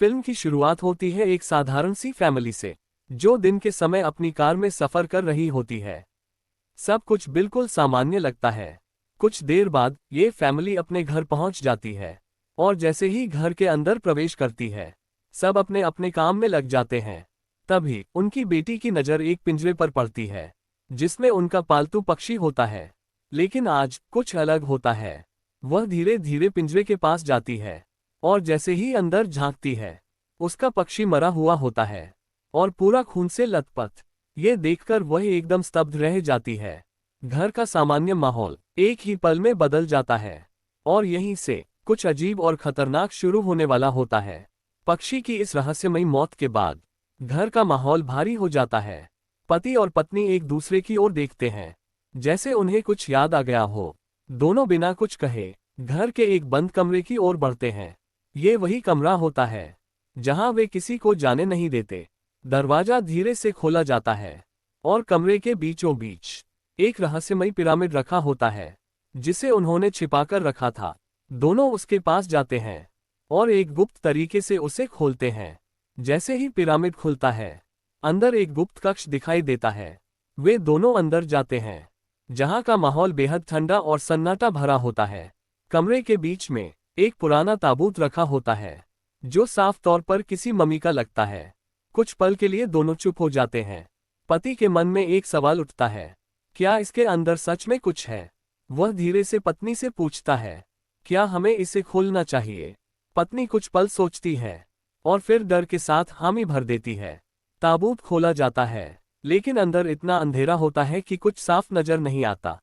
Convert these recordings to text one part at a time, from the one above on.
Film की शुरुआत होती है एक साधारण सी फैमिली से, जो दिन के समय अपनी कार में सफर कर रही होती है। सब कुछ बिल्कुल सामान्य लगता है। कुछ देर बाद ये फैमिली अपने घर पहुंच जाती है, और जैसे ही घर के अंदर प्रवेश करती है, सब अपने अपने काम में लग जाते हैं। तभी उनकी बेटी की नज़र एक पिंजरे पर पड़ती है, जिसमें उनका पालतू पक्षी होता है। लेकिन आज कुछ अलग होता है। वह धीरे धीरे पिंजरे के पास जाती है, और जैसे ही अंदर झांकती है, उसका पक्षी मरा हुआ होता है और पूरा खून से लथपथ। ये देखकर वह एकदम स्तब्ध रह जाती है। घर का सामान्य माहौल एक ही पल में बदल जाता है, और यहीं से कुछ अजीब और खतरनाक शुरू होने वाला होता है। पक्षी की इस रहस्यमयी मौत के बाद घर का माहौल भारी हो जाता है। पति और पत्नी एक दूसरे की ओर देखते हैं, जैसे उन्हें कुछ याद आ गया हो। दोनों बिना कुछ कहे घर के एक बंद कमरे की ओर बढ़ते हैं। ये वही कमरा होता है जहां वे किसी को जाने नहीं देते। दरवाजा धीरे से खोला जाता है, और कमरे के बीचों बीच एक रहस्यमयी पिरामिड रखा होता है, जिसे उन्होंने छिपाकर रखा था। दोनों उसके पास जाते हैं और एक गुप्त तरीके से उसे खोलते हैं। जैसे ही पिरामिड खुलता है, अंदर एक गुप्त कक्ष दिखाई देता है। वे दोनों अंदर जाते हैं, जहां का माहौल बेहद ठंडा और सन्नाटा भरा होता है। कमरे के बीच में एक पुराना ताबूत रखा होता है, जो साफ तौर पर किसी मम्मी का लगता है। कुछ पल के लिए दोनों चुप हो जाते हैं। पति के मन में एक सवाल उठता है, क्या इसके अंदर सच में कुछ है? वह धीरे से पत्नी से पूछता है, क्या हमें इसे खोलना चाहिए? पत्नी कुछ पल सोचती है, और फिर डर के साथ हामी भर देती है। ताबूत खोला जाता है, लेकिन अंदर इतना अंधेरा होता है कि कुछ साफ नजर नहीं आता।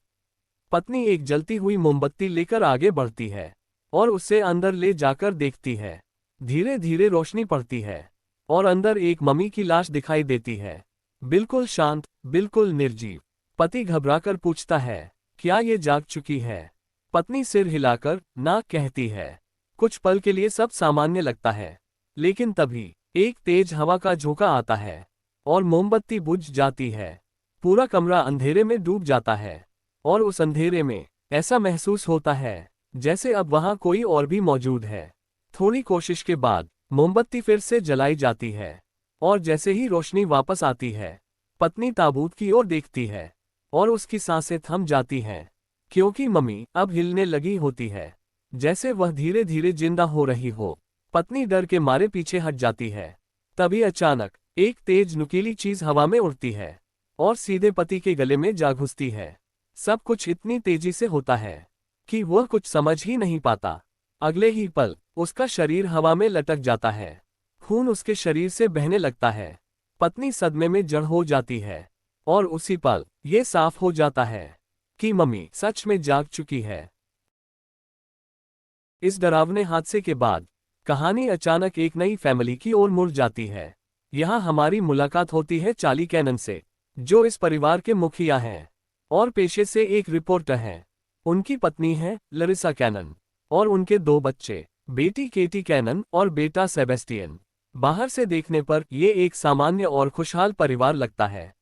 पत्नी एक जलती हुई मोमबत्ती लेकर आगे बढ़ती है, और उसे अंदर ले जाकर देखती है। धीरे धीरे रोशनी पड़ती है, और अंदर एक मम्मी की लाश दिखाई देती है, बिल्कुल शांत, बिल्कुल निर्जीव। पति घबराकर पूछता है, क्या ये जाग चुकी है? पत्नी सिर हिलाकर ना कहती है। कुछ पल के लिए सब सामान्य लगता है, लेकिन तभी एक तेज हवा का झोंका आता है, और मोमबत्ती बुझ जाती है। पूरा कमरा अंधेरे में डूब जाता है, और उस अंधेरे में ऐसा महसूस होता है जैसे अब वहां कोई और भी मौजूद है। थोड़ी कोशिश के बाद मोमबत्ती फिर से जलाई जाती है, और जैसे ही रोशनी वापस आती है, पत्नी ताबूत की ओर देखती है, और उसकी सांसें थम जाती हैं, क्योंकि मम्मी अब हिलने लगी होती है, जैसे वह धीरे धीरे जिंदा हो रही हो। पत्नी डर के मारे पीछे हट जाती है। तभी अचानक एक तेज नुकीली चीज हवा में उड़ती है, और सीधे पति के गले में जा घुसती है। सब कुछ इतनी तेजी से होता है कि वह कुछ समझ ही नहीं पाता। अगले ही पल उसका शरीर हवा में लटक जाता है। खून उसके शरीर से बहने लगता है। पत्नी सदमे में जड़ हो जाती है, और उसी पल ये साफ हो जाता है कि मम्मी सच में जाग चुकी है। इस डरावने हादसे के बाद कहानी अचानक एक नई फैमिली की ओर मुड़ जाती है। यहाँ हमारी मुलाकात होती है चार्ली कैनन से, जो इस परिवार के मुखिया हैं और पेशे से एक रिपोर्टर हैं। उनकी पत्नी है लरिसा कैनन, और उनके दो बच्चे, बेटी केटी कैनन और बेटा सेबेस्टियन। बाहर से देखने पर ये एक सामान्य और खुशहाल परिवार लगता है,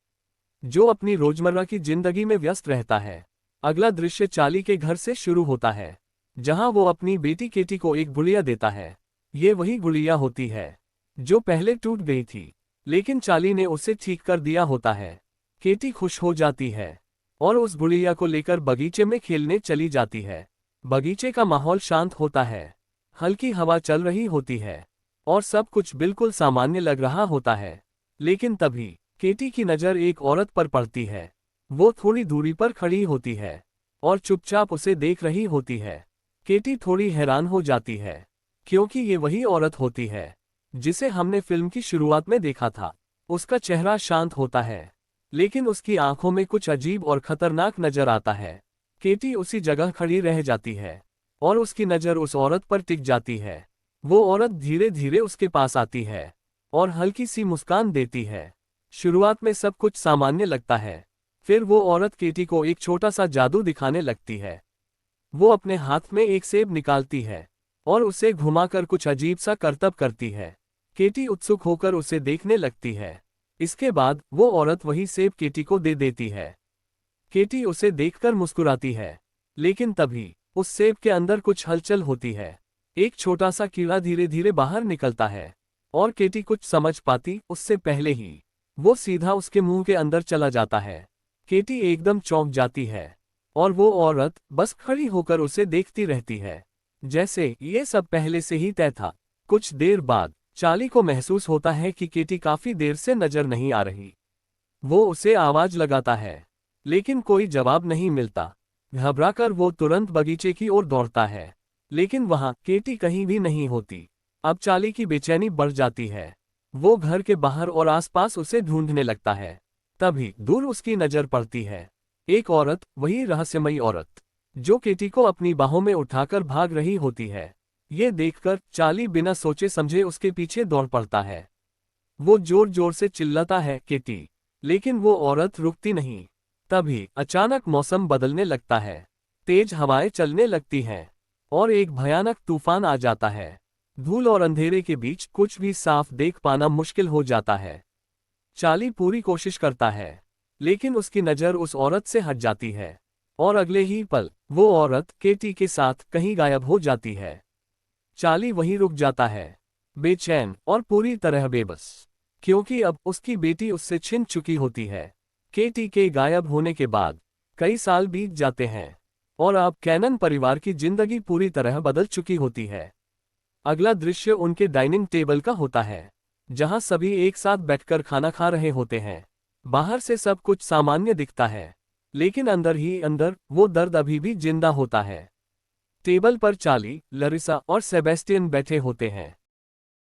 जो अपनी रोजमर्रा की जिंदगी में व्यस्त रहता है। अगला दृश्य चार्ली के घर से शुरू होता है, जहां वो अपनी बेटी केटी को एक गुड़िया देता है। ये वही गुड़िया होती है जो पहले टूट गई थी, लेकिन चार्ली ने उसे ठीक कर दिया होता है। केटी खुश हो जाती है, और उस गुड़िया को लेकर बगीचे में खेलने चली जाती है। बगीचे का माहौल शांत होता है, हल्की हवा चल रही होती है, और सब कुछ बिल्कुल सामान्य लग रहा होता है। लेकिन तभी केटी की नज़र एक औरत पर पड़ती है। वो थोड़ी दूरी पर खड़ी होती है, और चुपचाप उसे देख रही होती है। केटी थोड़ी हैरान हो जाती है, क्योंकि ये वही औरत होती है जिसे हमने फिल्म की शुरुआत में देखा था। उसका चेहरा शांत होता है, लेकिन उसकी आंखों में कुछ अजीब और खतरनाक नजर आता है। केटी उसी जगह खड़ी रह जाती है, और उसकी नज़र उस औरत पर टिक जाती है। वो औरत धीरे धीरे उसके पास आती है, और हल्की सी मुस्कान देती है। शुरुआत में सब कुछ सामान्य लगता है, फिर वो औरत केटी को एक छोटा सा जादू दिखाने लगती है। वो अपने हाथ में एक सेब निकालती है, और उसे घुमाकर कुछ अजीब सा करतब करती है। केटी उत्सुक होकर उसे देखने लगती है। इसके बाद वो औरत वही सेब केटी को दे देती है। केटी उसे देखकर मुस्कुराती है, लेकिन तभी उस सेब के अंदर कुछ हलचल होती है। एक छोटा सा कीड़ा धीरे धीरे बाहर निकलता है, और केटी कुछ समझ पाती उससे पहले ही वो सीधा उसके मुंह के अंदर चला जाता है। केटी एकदम चौंक जाती है और वो औरत बस खड़ी होकर उसे देखती रहती है, जैसे ये सब पहले से ही तय था। कुछ देर बाद चार्ली को महसूस होता है कि केटी काफी देर से नजर नहीं आ रही। वो उसे आवाज लगाता है, लेकिन कोई जवाब नहीं मिलता। घबराकर वो तुरंत बगीचे की ओर दौड़ता है, लेकिन वहां केटी कहीं भी नहीं होती। अब चार्ली की बेचैनी बढ़ जाती है। वो घर के बाहर और आसपास उसे ढूंढने लगता है। तभी दूर उसकी नजर पड़ती है एक औरत, वही रहस्यमयी औरत जो केटी को अपनी बाहों में उठाकर भाग रही होती है। ये देखकर चार्ली बिना सोचे समझे उसके पीछे दौड़ पड़ता है। वो जोर जोर से चिल्लाता है केटी, लेकिन वो औरत रुकती नहीं। तभी अचानक मौसम बदलने लगता है। तेज हवाएं चलने लगती हैं और एक भयानक तूफान आ जाता है। धूल और अंधेरे के बीच कुछ भी साफ देख पाना मुश्किल हो जाता है। चार्ली पूरी कोशिश करता है, लेकिन उसकी नज़र उस औरत से हट जाती है और अगले ही पल वो औरत केटी के साथ कहीं गायब हो जाती है। चार्ली वहीं रुक जाता है, बेचैन और पूरी तरह बेबस, क्योंकि अब उसकी बेटी उससे छिन चुकी होती है। केटी के गायब होने के बाद कई साल बीत जाते हैं और अब कैनन परिवार की जिंदगी पूरी तरह बदल चुकी होती है। अगला दृश्य उनके डाइनिंग टेबल का होता है, जहां सभी एक साथ बैठकर खाना खा रहे होते हैं। बाहर से सब कुछ सामान्य दिखता है, लेकिन अंदर ही अंदर वो दर्द अभी भी जिंदा होता है। टेबल पर चार्ली, लरिसा और सेबेस्टियन बैठे होते हैं।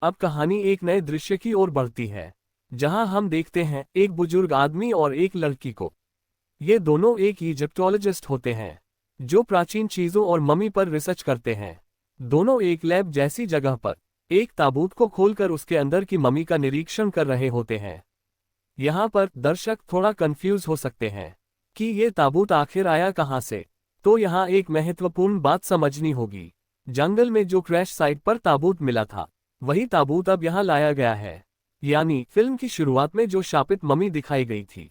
अब कहानी एक नए दृश्य की ओर बढ़ती है, जहां हम देखते हैं एक बुजुर्ग आदमी और एक लड़की को। ये दोनों एक इजिप्टोलॉजिस्ट होते हैं, जो प्राचीन चीजों और मम्मी पर रिसर्च करते हैं। दोनों एक लैब जैसी जगह पर एक ताबूत को खोलकर उसके अंदर की मम्मी का निरीक्षण कर रहे होते हैं। यहाँ पर दर्शक थोड़ा कंफ्यूज हो सकते हैं कि ये ताबूत आखिर आया कहाँ से। तो यहाँ एक महत्वपूर्ण बात समझनी होगी। जंगल में जो क्रैश साइट पर ताबूत मिला था, वही ताबूत अब यहाँ लाया गया है। यानी फिल्म की शुरुआत में जो शापित मम्मी दिखाई गई थी,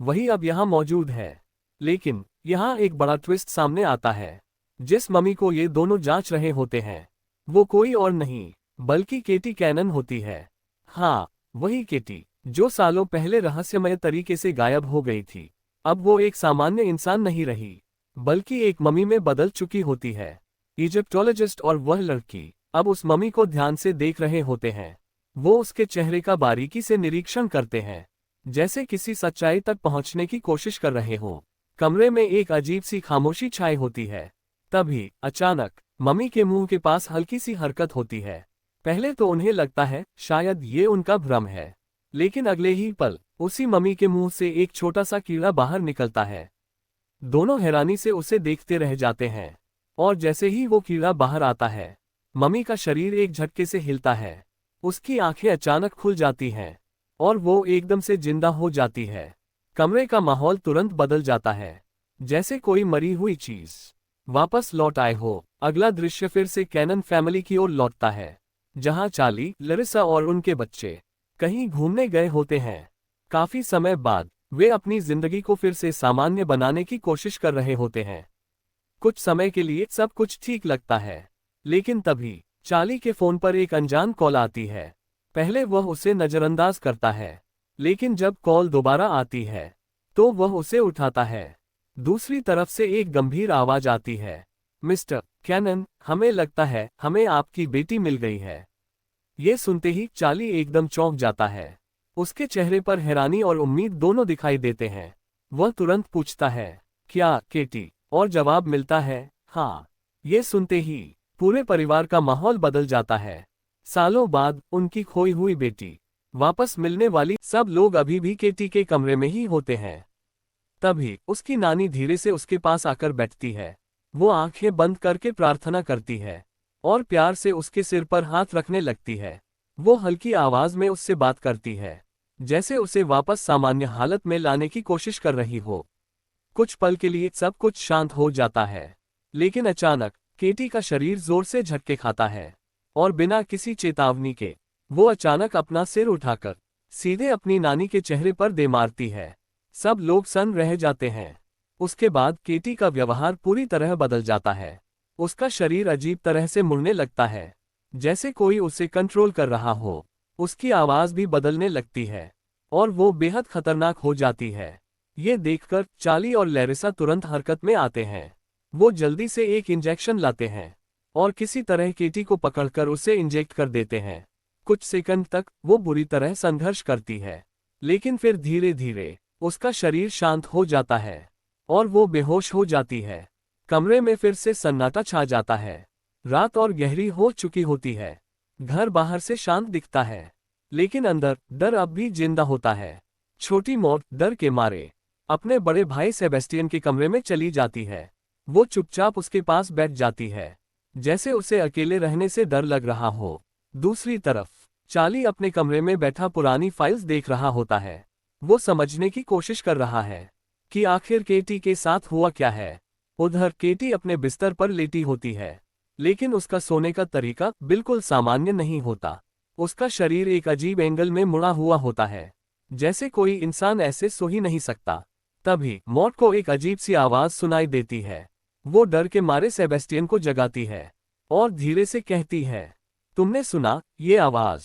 वही अब यहाँ मौजूद है। लेकिन यहाँ एक बड़ा ट्विस्ट सामने आता है। जिस मम्मी को ये दोनों जांच रहे होते हैं, वो कोई और नहीं बल्कि केटी कैनन होती है। हाँ, वही केटी जो सालों पहले रहस्यमय तरीके से गायब हो गई थी। अब वो एक सामान्य इंसान नहीं रही, बल्कि एक मम्मी में बदल चुकी होती है। इजिप्टोलॉजिस्ट और वह लड़की अब उस मम्मी को ध्यान से देख रहे होते हैं। वो उसके चेहरे का बारीकी से निरीक्षण करते हैं, जैसे किसी सच्चाई तक पहुंचने की कोशिश कर रहे हों। कमरे में एक अजीब सी खामोशी छाई होती है। तभी अचानक मम्मी के मुंह के पास हल्की सी हरकत होती है। पहले तो उन्हें लगता है शायद ये उनका भ्रम है, लेकिन अगले ही पल उसी मम्मी के मुंह से एक छोटा सा कीड़ा बाहर निकलता है। दोनों हैरानी से उसे देखते रह जाते हैं, और जैसे ही वो कीड़ा बाहर आता है, मम्मी का शरीर एक झटके से हिलता है। उसकी आंखें अचानक खुल जाती हैं और वो एकदम से जिंदा हो जाती है। कमरे का माहौल तुरंत बदल जाता है, जैसे कोई मरी हुई चीज वापस लौट आए हो। अगला दृश्य फिर से कैनन फैमिली की ओर लौटता है, जहां चार्ली, लरिसा और उनके बच्चे कहीं घूमने गए होते हैं। काफी समय बाद वे अपनी जिंदगी को फिर से सामान्य बनाने की कोशिश कर रहे होते हैं। कुछ समय के लिए सब कुछ ठीक लगता है, लेकिन तभी चार्ली के फोन पर एक अनजान कॉल आती है। पहले वह उसे नजरअंदाज करता है, लेकिन जब कॉल दोबारा आती है तो वह उसे उठाता है। दूसरी तरफ से एक गंभीर आवाज आती है, मिस्टर कैनन, हमें लगता है हमें आपकी बेटी मिल गई है। ये सुनते ही चार्ली एकदम चौंक जाता है। उसके चेहरे पर हैरानी और उम्मीद दोनों दिखाई देते हैं। वह तुरंत पूछता है, क्या केटी? और जवाब मिलता है, हाँ। ये सुनते ही पूरे परिवार का माहौल बदल जाता है। सालों बाद उनकी खोई हुई बेटी वापस मिलने वाली। सब लोग अभी भी केटी के कमरे में ही होते हैं। तभी उसकी नानी धीरे से उसके पास आकर बैठती है। वो आंखें बंद करके प्रार्थना करती है और प्यार से उसके सिर पर हाथ रखने लगती है। वो हल्की आवाज में उससे बात करती है, जैसे उसे वापस सामान्य हालत में लाने की कोशिश कर रही हो। कुछ पल के लिए सब कुछ शांत हो जाता है, लेकिन अचानक केटी का शरीर जोर से झटके खाता है और बिना किसी चेतावनी के वो अचानक अपना सिर उठाकर सीधे अपनी नानी के चेहरे पर दे मारती है। सब लोग सन्न रह जाते हैं। उसके बाद केटी का व्यवहार पूरी तरह बदल जाता है। उसका शरीर अजीब तरह से मुड़ने लगता है, जैसे कोई उसे कंट्रोल कर रहा हो। उसकी आवाज भी बदलने लगती है और वो बेहद खतरनाक हो जाती है। ये देखकर चार्ली और लैरिसा तुरंत हरकत में आते हैं। वो जल्दी से एक इंजेक्शन लाते हैं और किसी तरह केटी को पकड़कर उसे इंजेक्ट कर देते हैं। कुछ सेकंड तक वो बुरी तरह संघर्ष करती है, लेकिन फिर धीरे धीरे उसका शरीर शांत हो जाता है और वो बेहोश हो जाती है। कमरे में फिर से सन्नाटा छा जाता है। रात और गहरी हो चुकी होती है। घर बाहर से शांत दिखता है, लेकिन अंदर डर अब भी जिंदा होता है। छोटी मॉड डर के मारे अपने बड़े भाई सेबेस्टियन के कमरे में चली जाती है। वो चुपचाप उसके पास बैठ जाती है, जैसे उसे अकेले रहने से डर लग रहा हो। दूसरी तरफ चार्ली अपने कमरे में बैठा पुरानी फाइल्स देख रहा होता है। वो समझने की कोशिश कर रहा है कि आखिर केटी के साथ हुआ क्या है। उधर केटी अपने बिस्तर पर लेटी होती है, लेकिन उसका सोने का तरीका बिल्कुल सामान्य नहीं होता। उसका शरीर एक अजीब एंगल में मुड़ा हुआ होता है, जैसे कोई इंसान ऐसे सो ही नहीं सकता। तभी मॉड को एक अजीब सी आवाज सुनाई देती है। वो डर के मारे सेबेस्टियन को जगाती है और धीरे से कहती है, तुमने सुना ये आवाज?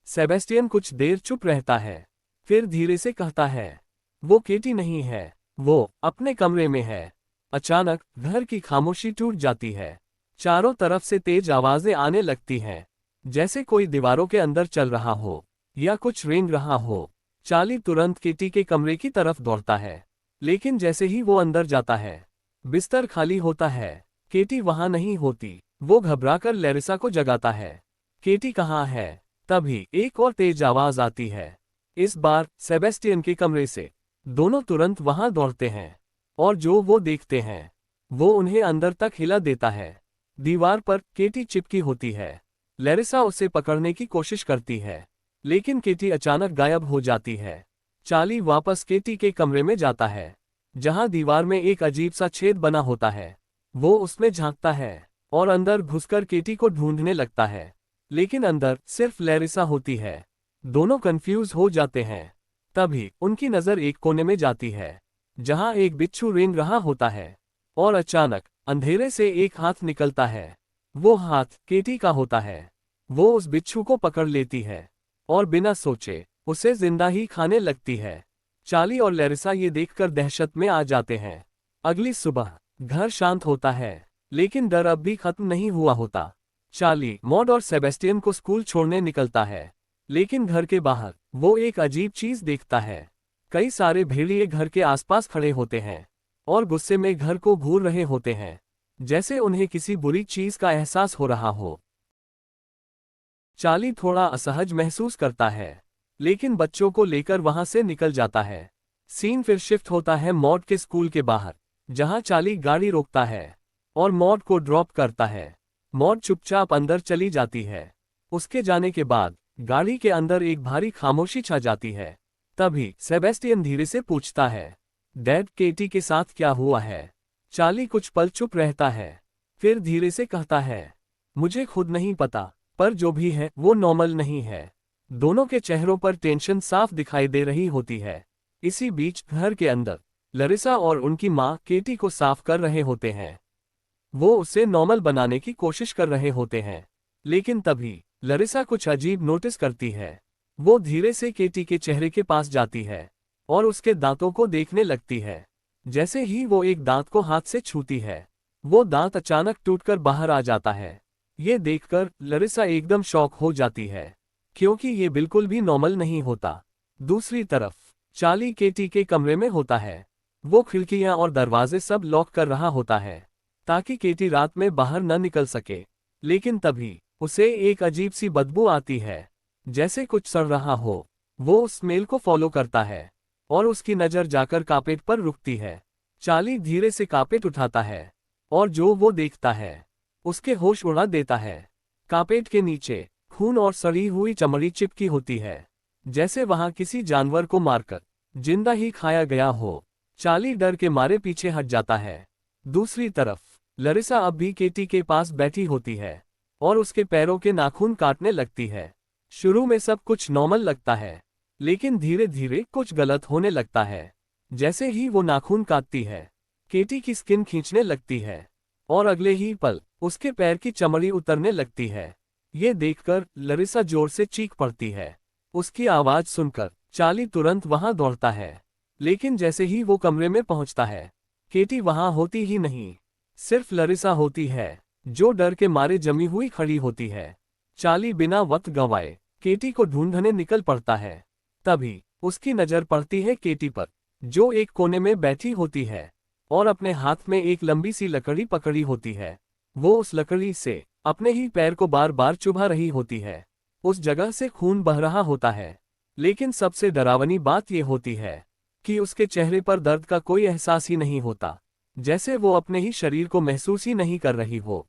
सेबेस्टियन कुछ देर चुप रहता है, फिर धीरे से कहता है, वो केटी नहीं है, वो अपने कमरे में है। अचानक घर की खामोशी टूट जाती है। चारों तरफ से तेज आवाजें आने लगती हैं, जैसे कोई दीवारों के अंदर चल रहा हो या कुछ रेंग रहा हो। चार्ली तुरंत केटी के कमरे की तरफ दौड़ता है, लेकिन जैसे ही वो अंदर जाता है, बिस्तर खाली होता है। केटी वहां नहीं होती। वो घबराकर लैरिसा को जगाता है, केटी कहाँ है? तभी एक और तेज आवाज आती है, इस बार सेबेस्टियन के कमरे से। दोनों तुरंत वहां दौड़ते हैं और जो वो देखते हैं वो उन्हें अंदर तक हिला देता है। दीवार पर केटी चिपकी होती है। लैरिसा उसे पकड़ने की कोशिश करती है, लेकिन केटी अचानक गायब हो जाती है। चार्ली वापस केटी के कमरे में जाता है, जहां दीवार में एक अजीब सा छेद बना होता है। वो उसमें झांकता है और अंदर घुसकर केटी को ढूंढने लगता है, लेकिन अंदर सिर्फ लैरिसा होती है। दोनों कंफ्यूज हो जाते हैं। तभी उनकी नजर एक कोने में जाती है, जहां एक बिच्छू रेंग रहा होता है, और अचानक अंधेरे से एक हाथ निकलता है। वो हाथ केटी का होता है। वो उस बिच्छू को पकड़ लेती है और बिना सोचे उसे जिंदा ही खाने लगती है। चार्ली और लैरिसा ये देखकर दहशत में आ जाते हैं। अगली सुबह घर शांत होता है, लेकिन डर अब भी खत्म नहीं हुआ होता। चार्ली मॉड और सेबेस्टियन को स्कूल छोड़ने निकलता है, लेकिन घर के बाहर वो एक अजीब चीज देखता है। कई सारे भेड़िए घर के आसपास खड़े होते हैं और गुस्से में घर को घूर रहे होते हैं, जैसे उन्हें किसी बुरी चीज का एहसास हो रहा हो। चार्ली थोड़ा असहज महसूस करता है, लेकिन बच्चों को लेकर वहां से निकल जाता है। सीन फिर शिफ्ट होता है मॉड के स्कूल के बाहर, जहां चार्ली गाड़ी रोकता है और मॉड को ड्रॉप करता है। मॉड चुपचाप अंदर चली जाती है। उसके जाने के बाद गाड़ी के अंदर एक भारी खामोशी छा जाती है। तभी सेबेस्टियन धीरे से पूछता है, डैड केटी के साथ क्या हुआ है? चार्ली कुछ पल चुप रहता है, फिर धीरे से कहता है, मुझे खुद नहीं पता, पर जो भी है वो नॉर्मल नहीं है। दोनों के चेहरों पर टेंशन साफ दिखाई दे रही होती है। इसी बीच घर के अंदर लैरिसा और उनकी माँ केटी को साफ कर रहे होते हैं। वो उसे नॉर्मल बनाने की कोशिश कर रहे होते हैं, लेकिन तभी लैरिसा कुछ अजीब नोटिस करती है। वो धीरे से केटी के चेहरे के पास जाती है और उसके दांतों को देखने लगती है। जैसे ही वो एक दांत को हाथ से छूती है, वो दांत अचानक टूटकर बाहर आ जाता है। ये देखकर लैरिसा एकदम शॉक हो जाती है, क्योंकि ये बिल्कुल भी नॉर्मल नहीं होता। दूसरी तरफ चार्ली केटी के कमरे में होता है। वो खिड़कियां और दरवाजे सब लॉक कर रहा होता है, ताकि केटी रात में बाहर न निकल सके। लेकिन तभी उसे एक अजीब सी बदबू आती है, जैसे कुछ सड़ रहा हो। वो उस स्मेल को फॉलो करता है और उसकी नज़र जाकर कार्पेट पर रुकती है। चार्ली धीरे से कार्पेट उठाता है और जो वो देखता है उसके होश उड़ा देता है। कार्पेट के नीचे खून और सड़ी हुई चमड़ी चिपकी होती है, जैसे वहां किसी जानवर को मारकर जिंदा ही खाया गया हो। चार्ली डर के मारे पीछे हट जाता है। दूसरी तरफ लैरिसा अब भी केटी के पास बैठी होती है और उसके पैरों के नाखून काटने लगती है। शुरू में सब कुछ नॉर्मल लगता है, लेकिन धीरे धीरे कुछ गलत होने लगता है। जैसे ही वो नाखून काटती है, केटी की स्किन खींचने लगती है और अगले ही पल उसके पैर की चमड़ी उतरने लगती है। ये देखकर लरिसा जोर से चीख पड़ती है। उसकी आवाज सुनकर चार्ली तुरंत वहां दौड़ता है, लेकिन जैसे ही वो कमरे में पहुंचता है, केटी वहां होती ही नहीं। सिर्फ लरिसा होती है, जो डर के मारे जमी हुई खड़ी होती है। चार्ली बिना वक्त गंवाए केटी को ढूंढने निकल पड़ता है। तभी उसकी नजर पड़ती है केटी पर, जो एक कोने में बैठी होती है और अपने हाथ में एक लंबी सी लकड़ी पकड़ी होती है। वो उस लकड़ी से अपने ही पैर को बार बार चुभा रही होती है। उस जगह से खून बह रहा होता है, लेकिन सबसे डरावनी बात यह होती है कि उसके चेहरे पर दर्द का कोई एहसास ही नहीं होता, जैसे वो अपने ही शरीर को महसूस ही नहीं कर रही हो।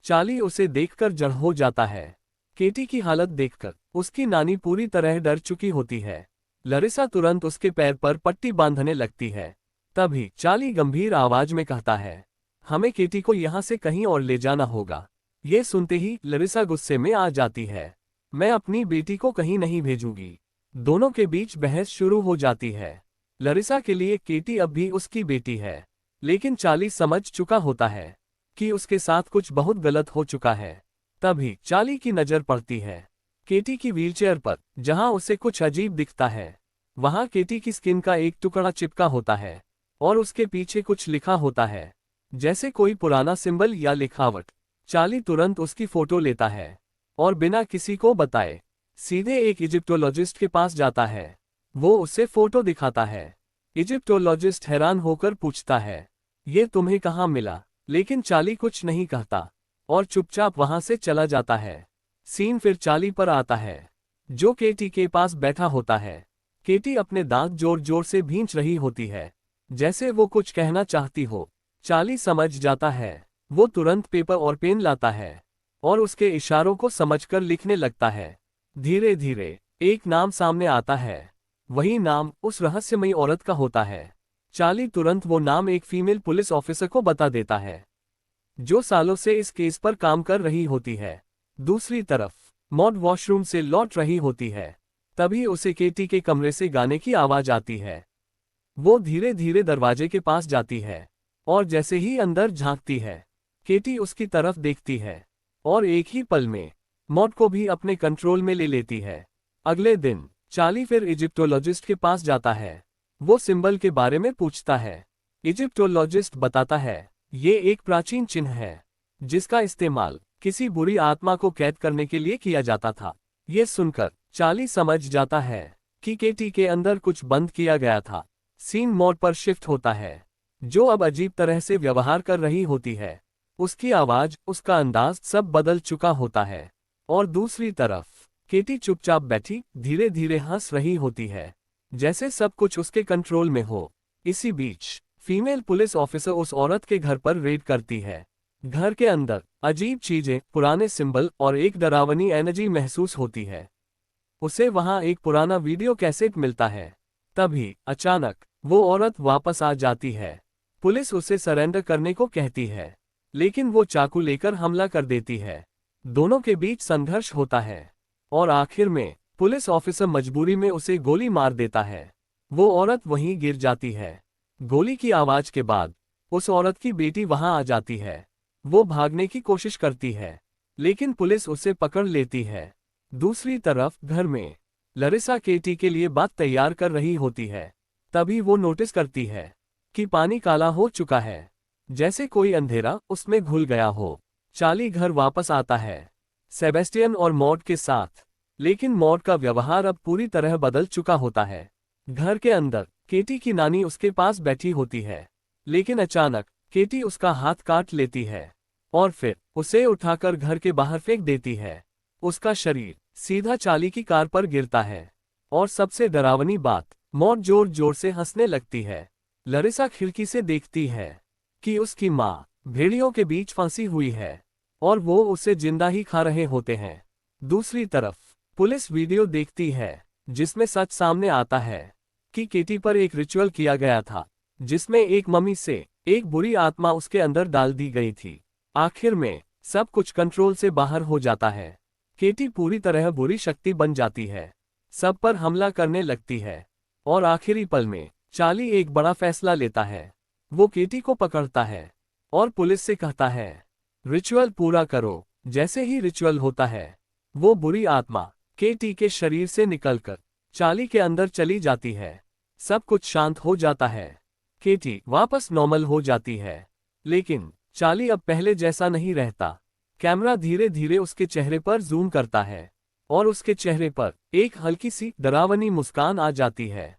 चार्ली उसे देखकर जड़ हो जाता है। केटी की हालत देखकर उसकी नानी पूरी तरह डर चुकी होती है। लरिसा तुरंत उसके पैर पर पट्टी बांधने लगती है। तभी चार्ली गंभीर आवाज में कहता है, हमें केटी को यहाँ से कहीं और ले जाना होगा। ये सुनते ही लरिसा गुस्से में आ जाती है। मैं अपनी बेटी को कहीं नहीं भेजूंगी। दोनों के बीच बहस शुरू हो जाती है। लरिसा के लिए केटी अब भी उसकी बेटी है, लेकिन चार्ली समझ चुका होता है कि उसके साथ कुछ बहुत गलत हो चुका है। तभी चार्ली की नजर पड़ती है केटी की व्हीलचेयर पर, जहां उसे कुछ अजीब दिखता है। वहां केटी की स्किन का एक टुकड़ा चिपका होता है और उसके पीछे कुछ लिखा होता है, जैसे कोई पुराना सिंबल या लिखावट। चार्ली तुरंत उसकी फोटो लेता है और बिना किसी को बताए सीधे एक इजिप्टोलॉजिस्ट के पास जाता है। वो उसे फोटो दिखाता है। इजिप्टोलॉजिस्ट हैरान होकर पूछता है, ये तुम्हें कहाँ मिला? लेकिन चार्ली कुछ नहीं कहता और चुपचाप वहां से चला जाता है। सीन फिर चार्ली पर आता है, जो केटी के पास बैठा होता है। केटी अपने दांत जोर जोर से भींच रही होती है, जैसे वो कुछ कहना चाहती हो। चार्ली समझ जाता है। वो तुरंत पेपर और पेन लाता है और उसके इशारों को समझकर लिखने लगता है। धीरे धीरे एक नाम सामने आता है। वही नाम उस रहस्यमयी औरत का होता है। चार्ली तुरंत वो नाम एक फीमेल पुलिस ऑफिसर को बता देता है, जो सालों से इस केस पर काम कर रही होती है। दूसरी तरफ मॉड वॉशरूम से लौट रही होती है। तभी उसे केटी के कमरे से गाने की आवाज आती है। वो धीरे धीरे दरवाजे के पास जाती है और जैसे ही अंदर झांकती है, केटी उसकी तरफ देखती है और एक ही पल में मॉड को भी अपने कंट्रोल में ले लेती है। अगले दिन चार्ली फिर इजिप्टोलॉजिस्ट के पास जाता है। वो सिंबल के बारे में पूछता है। इजिप्टोलॉजिस्ट बताता है, ये एक प्राचीन चिन्ह है जिसका इस्तेमाल किसी बुरी आत्मा को कैद करने के लिए किया जाता था। ये सुनकर चार्ली समझ जाता है कि केटी के अंदर कुछ बंद किया गया था। सीन मॉड पर शिफ्ट होता है, जो अब अजीब तरह से व्यवहार कर रही होती है। उसकी आवाज, उसका अंदाज सब बदल चुका होता है। और दूसरी तरफ केटी चुपचाप बैठी धीरे धीरे हंस रही होती है, जैसे सब कुछ उसके कंट्रोल में हो। इसी बीच फीमेल पुलिस ऑफिसर उस औरत के घर पर रेड करती है। घर के अंदर अजीब चीजें, पुराने सिंबल और एक डरावनी एनर्जी महसूस होती है। उसे वहां एक पुराना वीडियो कैसेट मिलता है। तभी अचानक वो औरत वापस आ जाती है। पुलिस उसे सरेंडर करने को कहती है, लेकिन वो चाकू लेकर हमला कर देती है। दोनों के बीच संघर्ष होता है और आखिर में पुलिस ऑफिसर मजबूरी में उसे गोली मार देता है। वो औरत वहीं गिर जाती है। गोली की आवाज के बाद उस औरत की बेटी वहां आ जाती है। वो भागने की कोशिश करती है, लेकिन पुलिस उसे पकड़ लेती है। दूसरी तरफ घर में लरिसा केटी के लिए बात तैयार कर रही होती है। तभी वो नोटिस करती है कि पानी काला हो चुका है, जैसे कोई अंधेरा उसमें घुल गया हो। चार्ली घर वापस आता है सेबेस्टियन और मॉड के साथ, लेकिन मॉड का व्यवहार अब पूरी तरह बदल चुका होता है। घर के अंदर केटी की नानी उसके पास बैठी होती है, लेकिन अचानक केटी उसका हाथ काट लेती है और फिर उसे उठाकर घर के बाहर फेंक देती है। उसका शरीर सीधा चार्ली की कार पर गिरता है और सबसे डरावनी बात, मॉड जोर जोर से हंसने लगती है। लरिसा खिड़की से देखती है कि उसकी माँ भेड़ियों के बीच फंसी हुई है और वो उसे जिंदा ही खा रहे होते हैं। दूसरी तरफ पुलिस वीडियो देखती है, जिसमें सच सामने आता है कि केटी पर एक रिचुअल किया गया था, जिसमें एक मम्मी से एक बुरी आत्मा उसके अंदर डाल दी गई थी। आखिर में सब कुछ कंट्रोल से बाहर हो जाता है। केटी पूरी तरह बुरी शक्ति बन जाती है, सब पर हमला करने लगती है और आखिरी पल में चार्ली एक बड़ा फैसला लेता है। वो केटी को पकड़ता है और पुलिस से कहता है, रिचुअल पूरा करो जैसे ही रिचुअल होता है, वो बुरी आत्मा केटी के शरीर से निकलकर चार्ली के अंदर चली जाती है। सब कुछ शांत हो जाता है। केटी वापस नॉर्मल हो जाती है, लेकिन चार्ली अब पहले जैसा नहीं रहता। कैमरा धीरे धीरे उसके चेहरे पर जूम करता है और उसके चेहरे पर एक हल्की सी डरावनी मुस्कान आ जाती है।